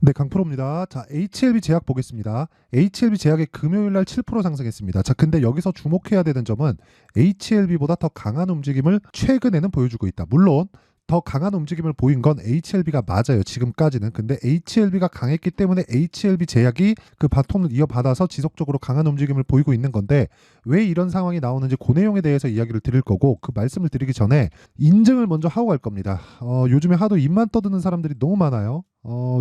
네, 강프로입니다. 자, HLB 제약 보겠습니다. HLB 제약이 금요일 날 7% 상승했습니다. 자, 근데 여기서 주목해야 되는 점은 HLB보다 더 강한 움직임을 최근에는 보여주고 있다. 물론 더 강한 움직임을 보인 건 HLB가 맞아요. 지금까지는. 근데 HLB가 강했기 때문에 HLB 제약이 그 바통을 이어받아서 지속적으로 강한 움직임을 보이고 있는 건데, 왜 이런 상황이 나오는지 그 내용에 대해서 이야기를 드릴 거고, 그 말씀을 드리기 전에 인증을 먼저 하고 갈 겁니다. 요즘에 하도 입만 떠드는 사람들이 너무 많아요.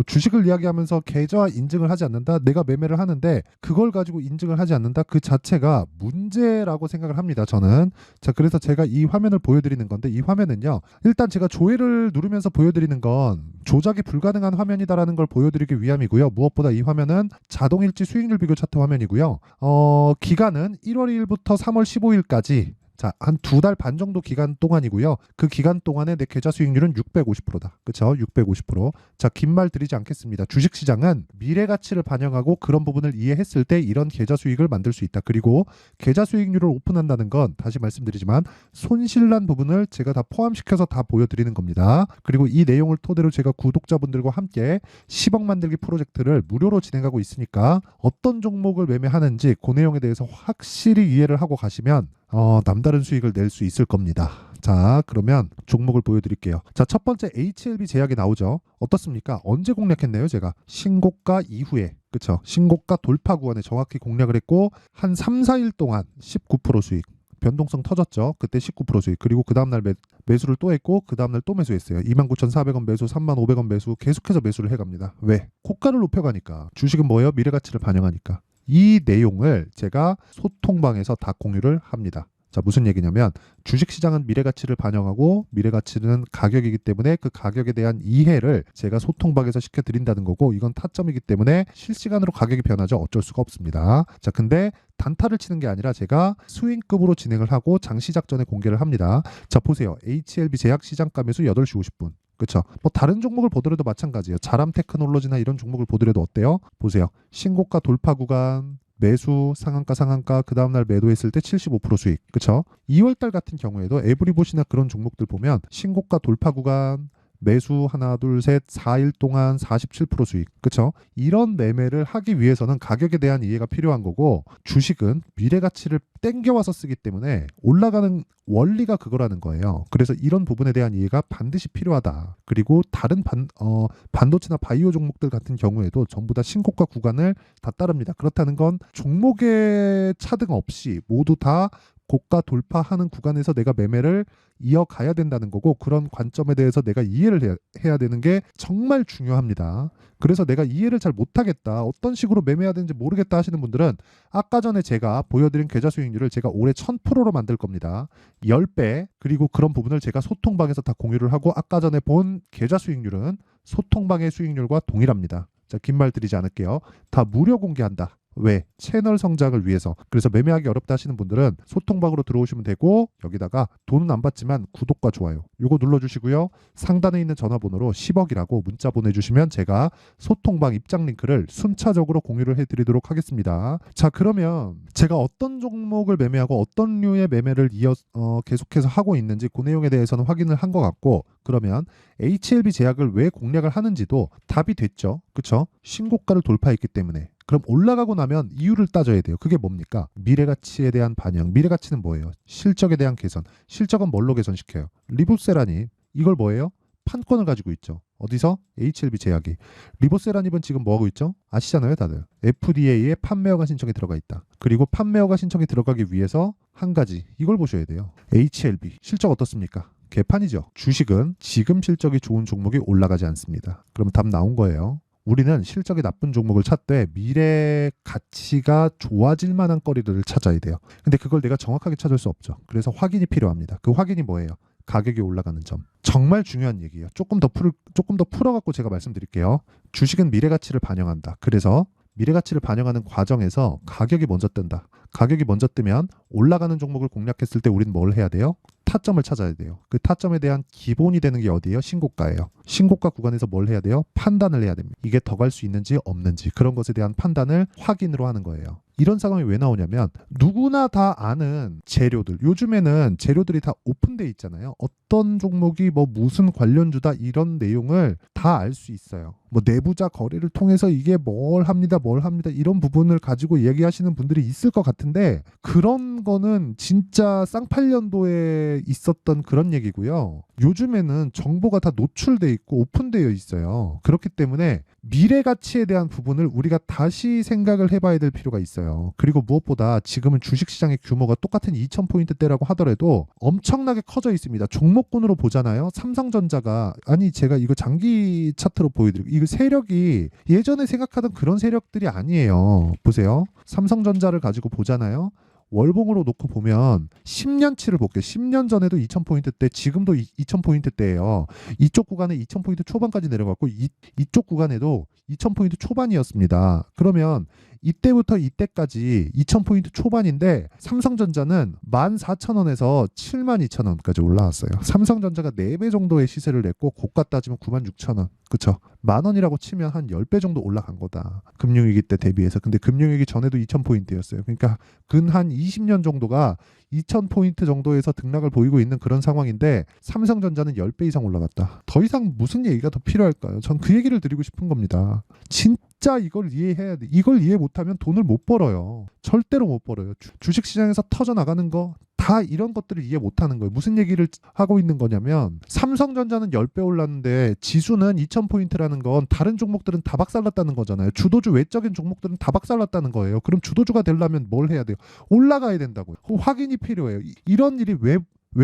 주식을 이야기하면서 계좌 인증을 하지 않는다. 내가 매매를 하는데 그걸 가지고 인증을 하지 않는다. 그 자체가 문제라고 생각을 합니다. 저는. 자, 그래서 제가 이 화면을 보여드리는 건데, 이 화면은요, 일단 제가 조회를 누르면서 보여드리는 건 조작이 불가능한 화면이다라는 걸 보여드리기 위함이고요. 무엇보다 이 화면은 자동일지 수익률 비교 차트 화면이고요. 기간은 1월 1일부터 3월 15일까지, 자, 한 2달 반 정도 기간 동안이고요. 그 기간 동안에 내 계좌 수익률은 650%다. 그쵸? 650%. 자, 긴 말 드리지 않겠습니다. 주식시장은 미래 가치를 반영하고 그런 부분을 이해했을 때 이런 계좌 수익을 만들 수 있다. 그리고 계좌 수익률을 오픈한다는 건 다시 말씀드리지만 손실난 부분을 제가 다 포함시켜서 다 보여드리는 겁니다. 그리고 이 내용을 토대로 제가 구독자분들과 함께 10억 만들기 프로젝트를 무료로 진행하고 있으니까 어떤 종목을 매매하는지 그 내용에 대해서 확실히 이해를 하고 가시면 남다른 수익을 낼 수 있을 겁니다. 자, 그러면 종목을 보여드릴게요. 자, 첫 번째 HLB 제약이 나오죠. 어떻습니까? 언제 공략했네요, 제가? 신고가 이후에. 그쵸? 신고가 돌파 구간에 정확히 공략을 했고, 한 3, 4일 동안 19% 수익. 변동성 터졌죠. 그때 19% 수익. 그리고 그 다음날 매수를 또 했고, 그 다음날 또 매수했어요. 29,400원 매수, 35,500원 매수, 계속해서 매수를 해갑니다. 왜? 고가를 높여가니까. 주식은 뭐예요? 미래가치를 반영하니까. 이 내용을 제가 소통방에서 다 공유를 합니다. 자, 무슨 얘기냐면 주식시장은 미래가치를 반영하고 미래가치는 가격이기 때문에 그 가격에 대한 이해를 제가 소통방에서 시켜드린다는 거고, 이건 타점이기 때문에 실시간으로 가격이 변하죠. 어쩔 수가 없습니다. 자, 근데 단타를 치는 게 아니라 제가 스윙급으로 진행을 하고 장시작 전에 공개를 합니다. 자, 보세요. HLB 제약 시장가 매수 8시 50분. 그렇죠. 뭐 다른 종목을 보더라도 마찬가지예요. 자람 테크놀로지나 이런 종목을 보더라도 어때요? 보세요. 신고가 돌파 구간, 매수, 상한가, 그 다음날 매도했을 때 75% 수익. 그렇죠? 2월달 같은 경우에도 에브리봇이나 그런 종목들 보면 신고가 돌파 구간, 매수 하나, 둘, 셋, 4일 동안 47% 수익. 그렇죠? 이런 매매를 하기 위해서는 가격에 대한 이해가 필요한 거고, 주식은 미래 가치를 땡겨와서 쓰기 때문에 올라가는 원리가 그거라는 거예요. 그래서 이런 부분에 대한 이해가 반드시 필요하다. 그리고 다른 반도체나 바이오 종목들 같은 경우에도 전부 다 신고가 구간을 다 따릅니다. 그렇다는 건 종목의 차등 없이 모두 다 고가 돌파하는 구간에서 내가 매매를 이어가야 된다는 거고, 그런 관점에 대해서 내가 이해를 해야 되는 게 정말 중요합니다. 그래서 내가 이해를 잘 못하겠다, 어떤 식으로 매매해야 되는지 모르겠다 하시는 분들은 아까 전에 제가 보여드린 계좌 수익률을 제가 올해 1000%로 만들 겁니다. 10배. 그리고 그런 부분을 제가 소통방에서 다 공유를 하고, 아까 전에 본 계좌 수익률은 소통방의 수익률과 동일합니다. 자, 긴 말 드리지 않을게요. 다 무료 공개한다. 왜? 채널 성장을 위해서. 그래서 매매하기 어렵다 하시는 분들은 소통방으로 들어오시면 되고, 여기다가 돈은 안 받지만 구독과 좋아요 요거 눌러주시고요. 상단에 있는 전화번호로 10억이라고 문자 보내주시면 제가 소통방 입장 링크를 순차적으로 공유를 해드리도록 하겠습니다. 자, 그러면 제가 어떤 종목을 매매하고 어떤 류의 매매를 계속해서 하고 있는지 그 내용에 대해서는 확인을 한 것 같고, 그러면 HLB 제약을 왜 공략을 하는지도 답이 됐죠. 그쵸? 신고가를 돌파했기 때문에. 그럼 올라가고 나면 이유를 따져야 돼요. 그게 뭡니까? 미래가치에 대한 반영. 미래가치는 뭐예요? 실적에 대한 개선. 실적은 뭘로 개선시켜요? 리보세라닙. 이걸 뭐예요? 판권을 가지고 있죠. 어디서? HLB 제약이. 리보세라닙은 지금 뭐하고 있죠? 아시잖아요, 다들. FDA에 판매허가 신청이 들어가 있다. 그리고 판매허가 신청이 들어가기 위해서 한 가지, 이걸 보셔야 돼요. HLB. 실적 어떻습니까? 개판이죠. 주식은 지금 실적이 좋은 종목이 올라가지 않습니다. 그럼 답 나온 거예요. 우리는 실적이 나쁜 종목을 찾되 미래 가치가 좋아질 만한 거리들을 찾아야 돼요. 근데 그걸 내가 정확하게 찾을 수 없죠. 그래서 확인이 필요합니다. 그 확인이 뭐예요? 가격이 올라가는 점. 정말 중요한 얘기예요. 조금 더 풀어갖고 제가 말씀드릴게요. 주식은 미래 가치를 반영한다. 그래서 미래 가치를 반영하는 과정에서 가격이 먼저 뜬다. 가격이 먼저 뜨면 올라가는 종목을 공략했을 때 우리는 뭘 해야 돼요? 타점을 찾아야 돼요. 그 타점에 대한 기본이 되는 게 어디예요? 신고가예요. 신고가 구간에서 뭘 해야 돼요? 판단을 해야 됩니다. 이게 더 갈 수 있는지 없는지, 그런 것에 대한 판단을 확인으로 하는 거예요. 이런 상황이 왜 나오냐면 누구나 다 아는 재료들, 요즘에는 재료들이 다 오픈돼 있잖아요. 어떤 종목이 뭐 무슨 관련주다 이런 내용을 다 알 수 있어요. 뭐 내부자 거래를 통해서 이게 뭘 합니다 이런 부분을 가지고 얘기하시는 분들이 있을 것 같은데, 그런 거는 진짜 쌍팔년도에 있었던 그런 얘기고요. 요즘에는 정보가 다 노출돼 있고 오픈되어 있어요. 그렇기 때문에 미래 가치에 대한 부분을 우리가 다시 생각을 해봐야 될 필요가 있어요. 그리고 무엇보다 지금은 주식시장의 규모가 똑같은 2000포인트대라고 하더라도 엄청나게 커져 있습니다. 종목군으로 보잖아요. 삼성전자가, 아니 제가 이거 장기 차트로 보여드리고, 이거 세력이 예전에 생각하던 그런 세력들이 아니에요. 보세요. 삼성전자를 가지고 보잖아요. 월봉으로 놓고 보면 10년치를 볼게요. 10년 전에도 2000포인트대, 지금도 2000포인트대예요. 이쪽 구간에 2000포인트 초반까지 내려갔고 이쪽 구간에도 2000포인트 초반이었습니다. 그러면 이때부터 이때까지 2000포인트 초반인데 삼성전자는 14,000원에서 72,000원까지 올라왔어요. 삼성전자가 4배 정도의 시세를 냈고 고가 따지면 96,000원. 그쵸? 10,000원이라고 치면 한 10배 정도 올라간 거다. 금융위기 때 대비해서. 근데 금융위기 전에도 2000포인트였어요. 그러니까 근 한 20년 정도가 2000포인트 정도에서 등락을 보이고 있는 그런 상황인데 삼성전자는 10배 이상 올라갔다. 더 이상 무슨 얘기가 더 필요할까요? 전 그 얘기를 드리고 싶은 겁니다. 진짜 이걸 이해해야 돼. 이걸 이해 못하면 돈을 못 벌어요. 절대로 못 벌어요. 주식시장에서 터져나가는 거 다 이런 것들을 이해 못하는 거예요. 무슨 얘기를 하고 있는 거냐면 삼성전자는 10배 올랐는데 지수는 2000포인트라는 건 다른 종목들은 다 박살났다는 거잖아요. 주도주 외적인 종목들은 다 박살났다는 거예요. 그럼 주도주가 되려면 뭘 해야 돼요? 올라가야 된다고요. 확인이 필요해요. 이런 일이 왜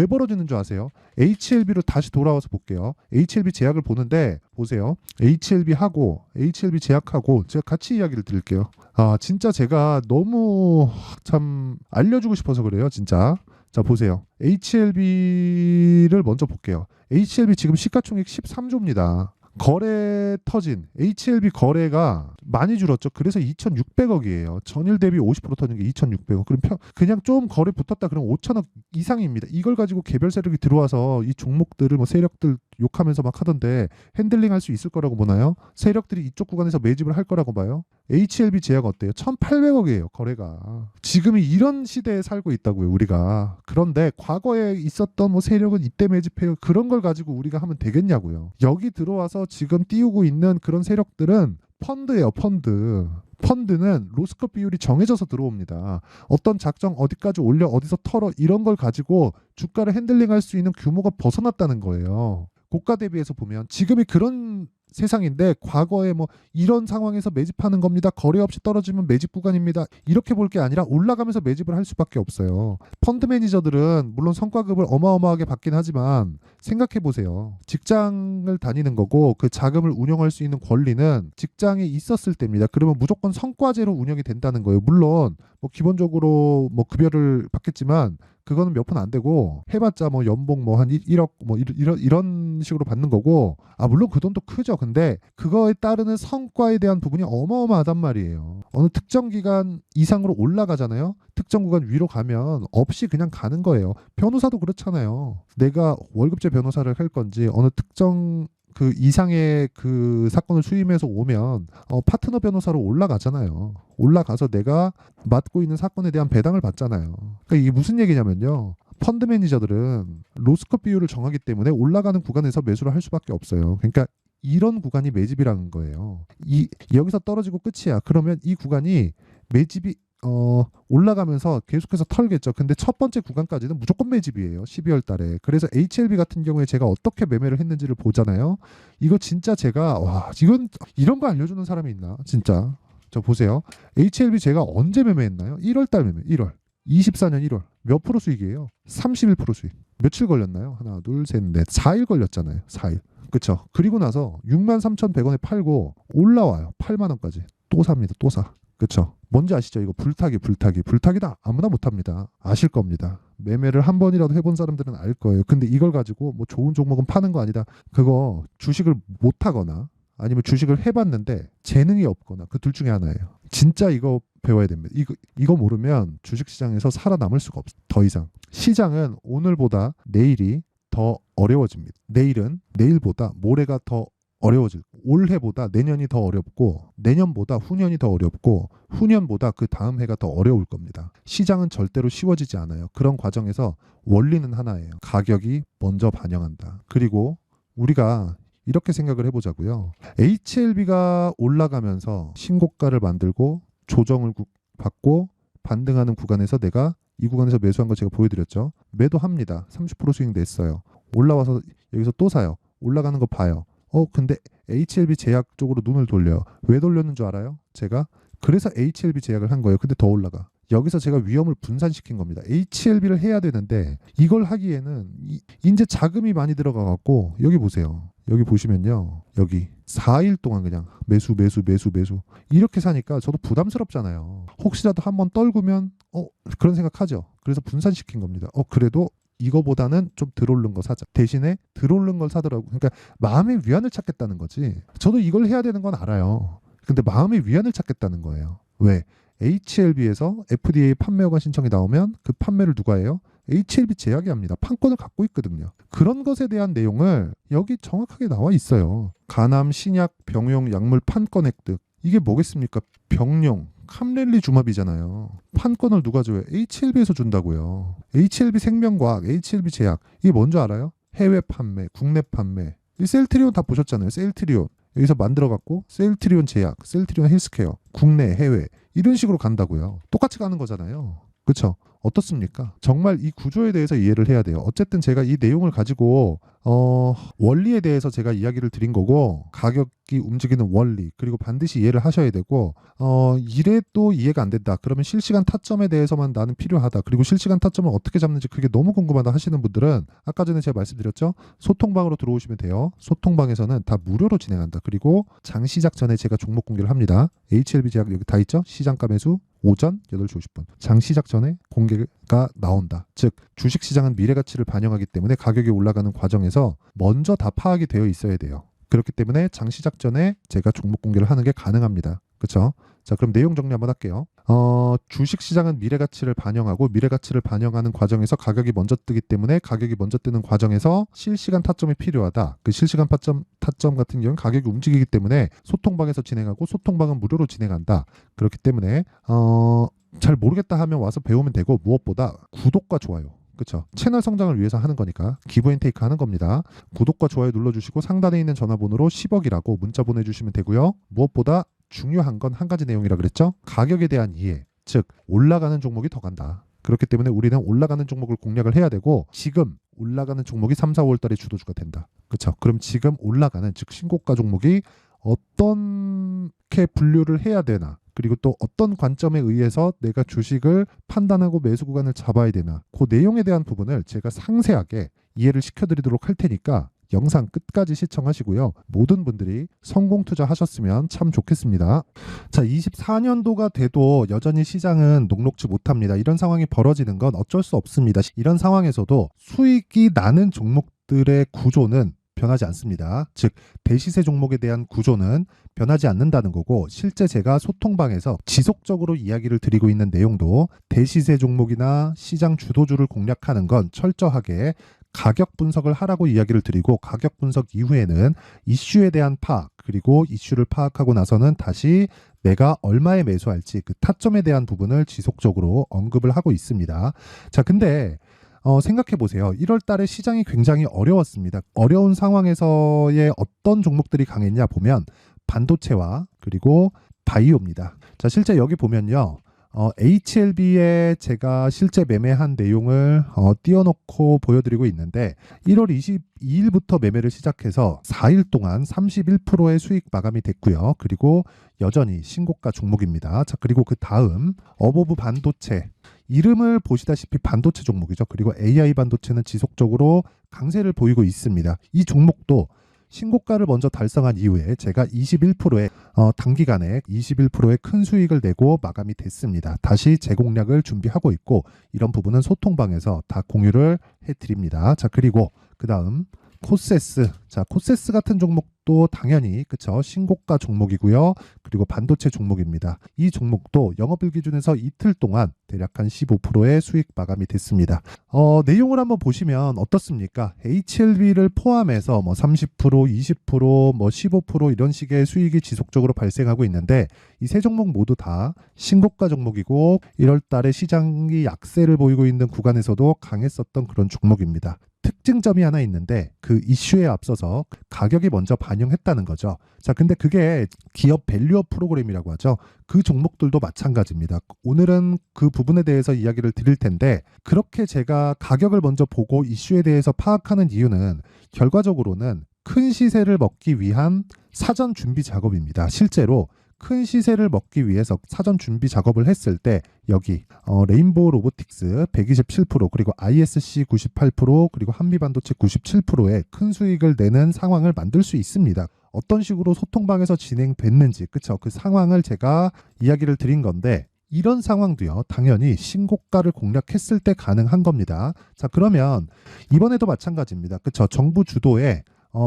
벌어지는 줄 아세요? HLB로 다시 돌아와서 볼게요. HLB 제약을 보는데 보세요. HLB하고 HLB 제약하고 제가 같이 이야기를 드릴게요. 아, 진짜 제가 너무 참 알려주고 싶어서 그래요, 진짜. 자, 보세요. HLB를 먼저 볼게요. HLB 지금 시가총액 13조입니다. 거래 터진 HLB 거래가 많이 줄었죠. 그래서 2,600억이에요. 전일 대비 50% 터진 게 2,600억. 그럼 그냥 좀 거래 붙었다 그러면 5천억 이상입니다. 이걸 가지고 개별 세력이 들어와서 이 종목들을 뭐 세력들 욕하면서 막 하던데 핸들링할 수 있을 거라고 보나요? 세력들이 이쪽 구간에서 매집을 할 거라고 봐요. HLB 제약 어때요? 1,800억이에요. 거래가. 지금이 이런 시대에 살고 있다고요, 우리가. 그런데 과거에 있었던 뭐 세력은 이때 매집해요. 그런 걸 가지고 우리가 하면 되겠냐고요. 여기 들어와서 지금 띄우고 있는 그런 세력들은 펀드예요, 펀드. 펀드는 로스컷 비율이 정해져서 들어옵니다. 어떤 작정 어디까지 올려 어디서 털어 이런 걸 가지고 주가를 핸들링할 수 있는 규모가 벗어났다는 거예요. 고가 대비해서 보면 지금이 그런 세상인데 과거에 뭐 이런 상황에서 매집하는 겁니다. 거래 없이 떨어지면 매집 구간입니다. 이렇게 볼 게 아니라 올라가면서 매집을 할 수밖에 없어요. 펀드 매니저들은 물론 성과급을 어마어마하게 받긴 하지만 생각해 보세요. 직장을 다니는 거고 그 자금을 운영할 수 있는 권리는 직장에 있었을 때입니다. 그러면 무조건 성과제로 운영이 된다는 거예요. 물론 뭐 기본적으로 뭐 급여를 받겠지만 그거는 몇 푼 안 되고 해봤자 뭐 연봉 뭐 한 1억 뭐 이런 식으로 받는 거고, 아 물론 그 돈도 크죠. 근데 그거에 따르는 성과에 대한 부분이 어마어마하단 말이에요. 어느 특정 기간 이상으로 올라가잖아요. 특정 구간 위로 가면 없이 그냥 가는 거예요. 변호사도 그렇잖아요. 내가 월급제 변호사를 할 건지 어느 특정 그 이상의 그 사건을 수임해서 오면 파트너 변호사로 올라가잖아요. 올라가서 내가 맡고 있는 사건에 대한 배당을 받잖아요. 그러니까 이게 무슨 얘기냐면요. 펀드 매니저들은 로스컷 비율을 정하기 때문에 올라가는 구간에서 매수를 할 수밖에 없어요. 그러니까 이런 구간이 매집이라는 거예요. 여기서 떨어지고 끝이야. 그러면 이 구간이 매집이 올라가면서 계속해서 털겠죠. 근데 첫 번째 구간까지는 무조건 매집이에요. 12월 달에. 그래서 HLB 같은 경우에 제가 어떻게 매매를 했는지를 보잖아요. 이거 진짜 제가 이건 이런 거 알려주는 사람이 있나? 진짜. 저 보세요. HLB 제가 언제 매매했나요? 1월 달 매매. 1월. 24년 1월. 몇 프로 수익이에요? 31% 수익. 며칠 걸렸나요? 하나, 둘, 셋, 넷. 4일 걸렸잖아요. 4일. 그쵸? 그리고 나서 63,100원에 팔고 올라와요. 8만 원까지. 또 삽니다. 또 사. 그쵸? 뭔지 아시죠? 이거 불타기다 아무나 못합니다. 아실 겁니다. 매매를 한 번이라도 해본 사람들은 알 거예요. 근데 이걸 가지고 뭐 좋은 종목은 파는 거 아니다. 그거 주식을 못하거나 아니면 주식을 해봤는데 재능이 없거나 그 둘 중에 하나예요. 진짜 이거 배워야 됩니다. 이거 모르면 주식시장에서 살아남을 수가 없어요. 더 이상. 시장은 오늘보다 내일이 더 어려워집니다. 내일은 내일보다 모레가 더 어려워질, 올해보다 내년이 더 어렵고 내년보다 후년이 더 어렵고 후년보다 그 다음 해가 더 어려울 겁니다. 시장은 절대로 쉬워지지 않아요. 그런 과정에서 원리는 하나예요. 가격이 먼저 반영한다. 그리고 우리가 이렇게 생각을 해보자고요. HLB가 올라가면서 신고가를 만들고 조정을 받고 반등하는 구간에서 내가 이 구간에서 매수한 거 제가 보여드렸죠. 매도합니다. 30% 수익 냈어요. 올라와서 여기서 또 사요. 올라가는 거 봐요. 근데 HLB 제약 쪽으로 눈을 돌려요. 왜 돌렸는 줄 알아요? 제가 그래서 HLB 제약을 한 거예요. 근데 더 올라가. 여기서 제가 위험을 분산시킨 겁니다. HLB를 해야 되는데 이걸 하기에는 이제 자금이 많이 들어가 갖고 여기 보세요. 여기 보시면요. 여기 4일 동안 그냥 매수 이렇게 사니까 저도 부담스럽잖아요. 혹시라도 한번 떨구면 그런 생각하죠. 그래서 분산시킨 겁니다. 그래도 이거보다는 좀 덜 오른 거 사자. 대신에 덜 오른 걸 사더라고. 그러니까 마음의 위안을 찾겠다는 거지. 저도 이걸 해야 되는 건 알아요. 근데 마음의 위안을 찾겠다는 거예요. 왜? HLB에서 FDA 판매 허가 신청이 나오면 그 판매를 누가 해요? HLB 제약이 합니다. 판권을 갖고 있거든요. 그런 것에 대한 내용을 여기 정확하게 나와 있어요. 간암, 신약, 병용, 약물 판권 획득. 이게 뭐겠습니까? 병용, 캄렐리 주마비잖아요. 판권을 누가 줘요? HLB에서 준다고요. HLB 생명과학, HLB 제약. 이게 뭔지 알아요? 해외 판매, 국내 판매. 이 셀트리온 다 보셨잖아요. 셀트리온. 여기서 만들어갖고 셀트리온 제약, 셀트리온 헬스케어, 국내, 해외 이런 식으로 간다고요. 똑같이 가는 거잖아요. 그렇죠? 어떻습니까? 정말 이 구조에 대해서 이해를 해야 돼요. 어쨌든 제가 이 내용을 가지고 원리에 대해서 제가 이야기를 드린 거고 가격이 움직이는 원리 그리고 반드시 이해를 하셔야 되고 이래도 이해가 안 된다. 그러면 실시간 타점에 대해서만 나는 필요하다. 그리고 실시간 타점을 어떻게 잡는지 그게 너무 궁금하다 하시는 분들은 아까 전에 제가 말씀드렸죠. 소통방으로 들어오시면 돼요. 소통방에서는 다 무료로 진행한다. 그리고 장 시작 전에 제가 종목 공개를 합니다. HLB 제약 여기 다 있죠. 시장가 매수 오전 8시 50분. 장 시작 전에 공개가 나온다. 즉 주식시장은 미래가치를 반영하기 때문에 가격이 올라가는 과정에서 먼저 다 파악이 되어 있어야 돼요. 그렇기 때문에 장 시작 전에 제가 종목 공개를 하는 게 가능합니다. 그렇죠? 자, 그럼 내용 정리 한번 할게요. 주식시장은 미래가치를 반영하고 미래가치를 반영하는 과정에서 가격이 먼저 뜨기 때문에 가격이 먼저 뜨는 과정에서 실시간 타점이 필요하다. 그 실시간 타점 같은 경우는 가격이 움직이기 때문에 소통방에서 진행하고 소통방은 무료로 진행한다. 그렇기 때문에 잘 모르겠다 하면 와서 배우면 되고 무엇보다 구독과 좋아요. 그렇죠. 채널 성장을 위해서 하는 거니까 기브앤테이크 하는 겁니다. 구독과 좋아요 눌러주시고 상단에 있는 전화번호로 10억이라고 문자 보내주시면 되고요. 무엇보다 중요한 건 한 가지 내용이라 그랬죠. 가격에 대한 이해, 즉 올라가는 종목이 더 간다. 그렇기 때문에 우리는 올라가는 종목을 공략을 해야 되고 지금 올라가는 종목이 3, 4, 5월 달에 주도주가 된다. 그렇죠. 그럼 지금 올라가는 즉 신고가 종목이 어떻게 분류를 해야 되나 그리고 또 어떤 관점에 의해서 내가 주식을 판단하고 매수 구간을 잡아야 되나 그 내용에 대한 부분을 제가 상세하게 이해를 시켜드리도록 할 테니까 영상 끝까지 시청하시고요. 모든 분들이 성공 투자하셨으면 참 좋겠습니다. 자, 24년도가 돼도 여전히 시장은 녹록지 못합니다. 이런 상황이 벌어지는 건 어쩔 수 없습니다. 이런 상황에서도 수익이 나는 종목들의 구조는 변하지 않습니다. 즉 대시세 종목에 대한 구조는 변하지 않는다는 거고 실제 제가 소통방에서 지속적으로 이야기를 드리고 있는 내용도 대시세 종목이나 시장 주도주를 공략하는 건 철저하게 가격 분석을 하라고 이야기를 드리고 가격 분석 이후에는 이슈에 대한 파악 그리고 이슈를 파악하고 나서는 다시 내가 얼마에 매수할지 그 타점에 대한 부분을 지속적으로 언급을 하고 있습니다. 자, 근데 생각해 보세요. 1월 달에 시장이 굉장히 어려웠습니다. 어려운 상황에서의 어떤 종목들이 강했냐 보면 반도체와 그리고 바이오입니다. 자, 실제 여기 보면요. HLB에 제가 실제 매매한 내용을 띄워놓고 보여드리고 있는데 1월 22일부터 매매를 시작해서 4일 동안 31%의 수익 마감이 됐고요. 그리고 여전히 신고가 종목입니다. 자, 그리고 그 다음 어보브 반도체 이름을 보시다시피 반도체 종목이죠. 그리고 AI 반도체는 지속적으로 강세를 보이고 있습니다. 이 종목도 신고가를 먼저 달성한 이후에 제가 21%의 단기간에 21%의 큰 수익을 내고 마감이 됐습니다. 다시 재공략을 준비하고 있고 이런 부분은 소통방에서 다 공유를 해드립니다. 자, 그리고 그 다음 코세스. 자, 코세스 같은 종목도 당연히 그쵸, 신고가 종목이고요. 그리고 반도체 종목입니다. 이 종목도 영업일 기준에서 이틀 동안 대략 한 15%의 수익 마감이 됐습니다. 내용을 한번 보시면 어떻습니까? HLB를 포함해서 뭐 30%, 20%, 뭐 15% 이런 식의 수익이 지속적으로 발생하고 있는데 이 세 종목 모두 다 신고가 종목이고 1월 달에 시장이 약세를 보이고 있는 구간에서도 강했었던 그런 종목입니다. 특징점이 하나 있는데 그 이슈에 앞서서 가격이 먼저 반영했다는 거죠. 자, 근데 그게 기업 밸류업 프로그램이라고 하죠. 그 종목들도 마찬가지입니다. 오늘은 그 부분에 대해서 이야기를 드릴 텐데 그렇게 제가 가격을 먼저 보고 이슈에 대해서 파악하는 이유는 결과적으로는 큰 시세를 먹기 위한 사전 준비 작업입니다. 실제로 큰 시세를 먹기 위해서 사전 준비 작업을 했을 때 여기 레인보우 로보틱스 127% 그리고 ISC 98% 그리고 한미반도체 97%의 큰 수익을 내는 상황을 만들 수 있습니다. 어떤 식으로 소통방에서 진행됐는지 그쵸? 그 상황을 제가 이야기를 드린 건데 이런 상황도요 당연히 신고가를 공략했을 때 가능한 겁니다. 자, 그러면 이번에도 마찬가지입니다. 그쵸? 정부 주도의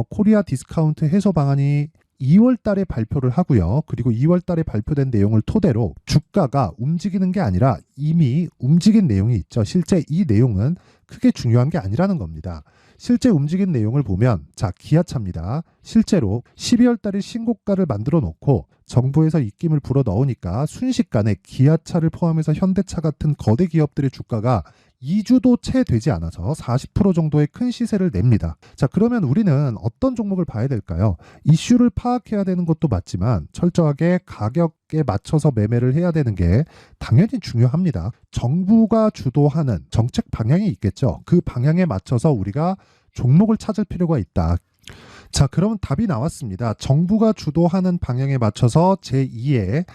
코리아 디스카운트 해소 방안이 2월 달에 발표를 하고요. 그리고 2월 달에 발표된 내용을 토대로 주가가 움직이는 게 아니라 이미 움직인 내용이 있죠. 실제 이 내용은 크게 중요한 게 아니라는 겁니다. 실제 움직인 내용을 보면 자, 기아차입니다. 실제로 12월 달에 신고가를 만들어 놓고 정부에서 입김을 불어 넣으니까 순식간에 기아차를 포함해서 현대차 같은 거대 기업들의 주가가 2주도 채 되지 않아서 40% 정도의 큰 시세를 냅니다. 자, 그러면 우리는 어떤 종목을 봐야 될까요? 이슈를 파악해야 되는 것도 맞지만 철저하게 가격에 맞춰서 매매를 해야 되는 게 당연히 중요합니다. 정부가 주도하는 정책 방향이 있겠죠. 그 방향에 맞춰서 우리가 종목을 찾을 필요가 있다. 자, 그러면 답이 나왔습니다. 정부가 주도하는 방향에 맞춰서 제2의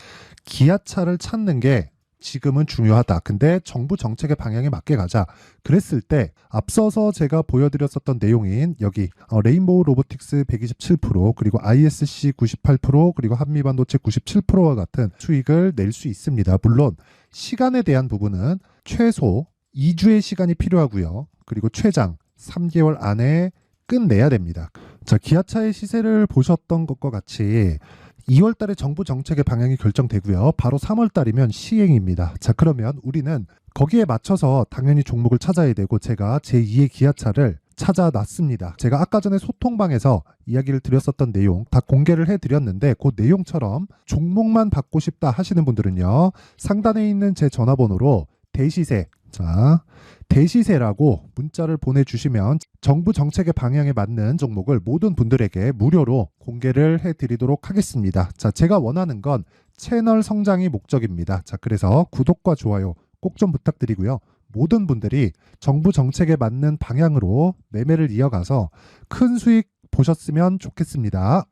기아차를 찾는 게 지금은 중요하다. 근데 정부 정책의 방향에 맞게 가자. 그랬을 때 앞서서 제가 보여드렸었던 내용인 여기 레인보우 로보틱스 127% 그리고 ISC 98% 그리고 한미반도체 97%와 같은 수익을 낼 수 있습니다. 물론 시간에 대한 부분은 최소 2주의 시간이 필요하고요. 그리고 최장 3개월 안에 끝내야 됩니다. 자, 기아차의 시세를 보셨던 것과 같이 2월 달에 정부 정책의 방향이 결정되고요. 바로 3월 달이면 시행입니다. 자, 그러면 우리는 거기에 맞춰서 당연히 종목을 찾아야 되고 제가 제2의 기아차를 찾아놨습니다. 제가 아까 전에 소통방에서 이야기를 드렸었던 내용 다 공개를 해드렸는데 그 내용처럼 종목만 받고 싶다 하시는 분들은요. 상단에 있는 제 전화번호로 대시세, 자, 대시세라고 문자를 보내주시면 정부 정책의 방향에 맞는 종목을 모든 분들에게 무료로 공개를 해드리도록 하겠습니다. 자, 제가 원하는 건 채널 성장이 목적입니다. 자, 그래서 구독과 좋아요 꼭 좀 부탁드리고요. 모든 분들이 정부 정책에 맞는 방향으로 매매를 이어가서 큰 수익 보셨으면 좋겠습니다.